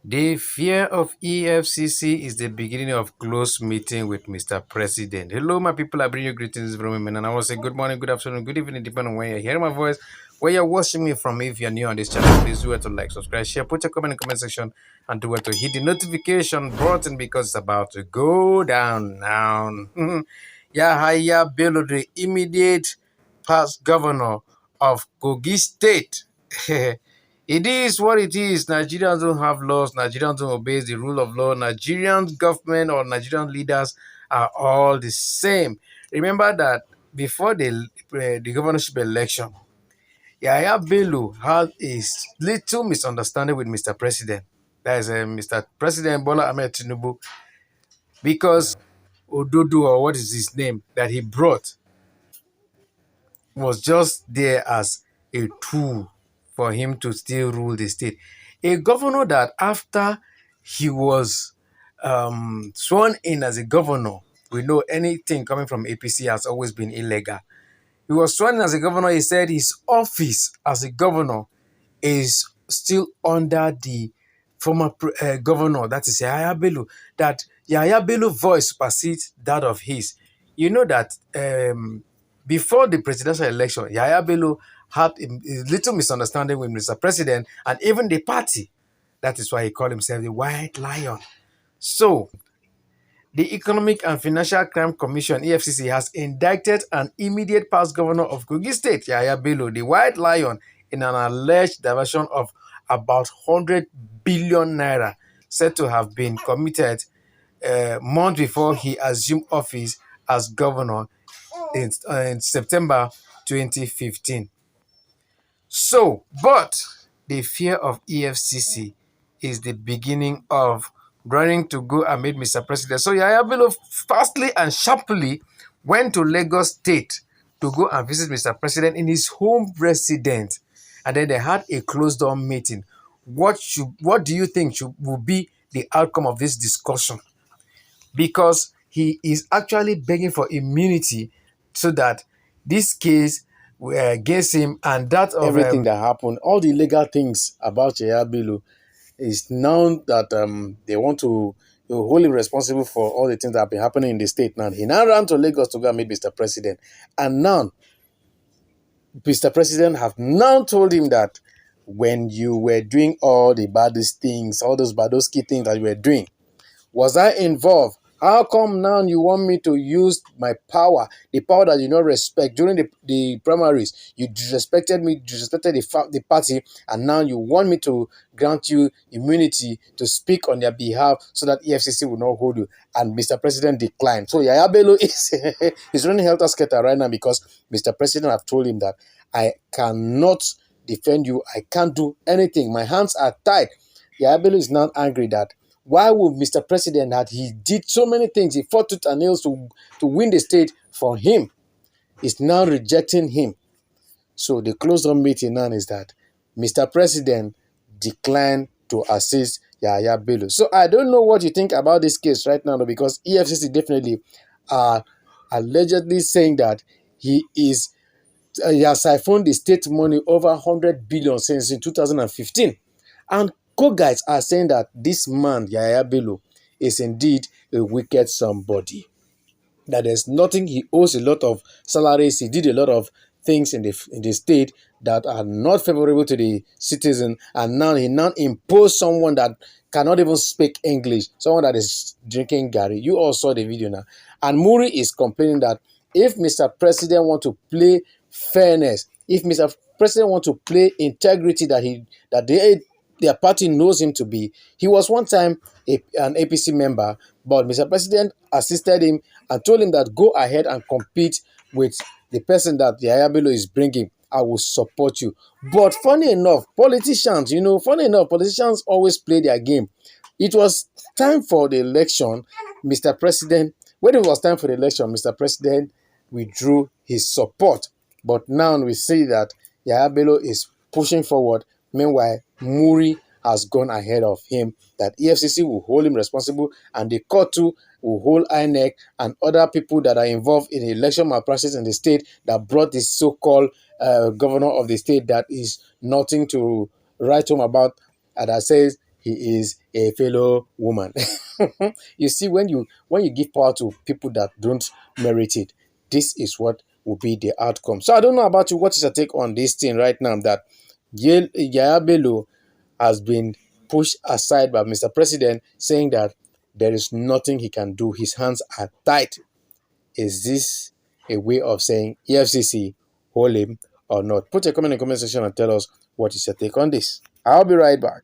The fear of EFCC is the beginning of close meeting with Mr. President. Hello, my people. I bring you greetings from women, and I want to say good morning, good afternoon, good evening, depending on where you're hearing my voice, where you're watching me from. If you're new on this channel, please do it to like, subscribe, share, put your comment in the comment section, and do it to hit the notification button because it's about to go down now. Yahaya Bello, the immediate past governor of Kogi State. It is what it is. Nigerians don't have laws. Nigerians don't obey the rule of law. Nigerian government or Nigerian leaders are all the same. Remember that before the governorship election, Yahaya Bello had a little misunderstanding with Mr. President. That is Mr. President Bola Ahmed Tinubu, because Ododo, or what is his name, that he brought was just there as a tool for him to still rule the state. A governor that after he was sworn in as a governor, we know anything coming from APC has always been illegal. He was sworn in as a governor. He said his office as a governor is still under the former governor, that is Yahaya Bello, that Yahaya Bello's voice supersedes that of his. You know that before the presidential election, Yahaya Bello had a little misunderstanding with Mr. President and even the party. That is why he called himself the White Lion. So, the Economic and Financial Crime Commission, EFCC, has indicted an immediate past governor of Kogi State, Yahaya Bello, the White Lion, in an alleged diversion of about 100 billion naira, said to have been committed months before he assumed office as governor in September 2015. So, but the fear of EFCC is the beginning of running to go and meet Mr. President. So Yahaya Bello fastly and sharply went to Lagos State to go and visit Mr. President in his home residence. And then they had a closed-door meeting. What do you think will be the outcome of this discussion? Because he is actually begging for immunity so that this case against him and that of Everything that happened, all the legal things about Yahaya Bello is now that they want to hold him responsible for all the things that have been happening in the state now. He now ran to Lagos to go and meet Mr. President. And now, Mr. President have now told him that when you were doing all the baddest things, all those badoski things that you were doing, was I involved? How come now you want me to use my power, the power that you not respect during the primaries? You disrespected me, disrespected the party, and now you want me to grant you immunity to speak on their behalf so that EFCC will not hold you. And Mr. President declined. So Yahaya Bello is running helter-skelter right now because Mr. President have told him that I cannot defend you. I can't do anything. My hands are tied. Yahaya Bello is now angry that why would Mr. President, that he did so many things, he fought tooth and nails to win the state for him, is now rejecting him. So the closed-door meeting now is that Mr. President declined to assist Yahaya Bello. So I don't know what you think about this case right now, because EFCC definitely are allegedly saying that he has siphoned the state money over 100 billion since in 2015. And co-guides are saying that this man, Yahaya Bello, is indeed a wicked somebody. That there's nothing, he owes a lot of salaries, he did a lot of things in the state that are not favorable to the citizen, and now he imposed someone that cannot even speak English, someone that is drinking Gary. You all saw the video now. And Muri is complaining that if Mr. President want to play fairness, if Mr. President want to play integrity that their party knows him to be. He was one time an APC member, but Mr. President assisted him and told him that go ahead and compete with the person that Yahaya Bello is bringing. I will support you. But funny enough, politicians always play their game. It was time for the election. When it was time for the election, Mr. President withdrew his support. But now we see that Yahaya Bello is pushing forward. Meanwhile, Muri has gone ahead of him, that EFCC will hold him responsible and the court too will hold INEC and other people that are involved in election malpractice in the state that brought this so-called governor of the state that is nothing to write home about, and that says he is a fellow woman. You see, when you give power to people that don't merit it, this is what will be the outcome. So I don't know about you. What is your take on this thing right now that Yahaya Bello has been pushed aside by Mr. President, saying that there is nothing he can do. His hands are tied. Is this a way of saying EFCC hold him or not? Put a comment in the comment section and tell us what is your take on this. I'll be right back.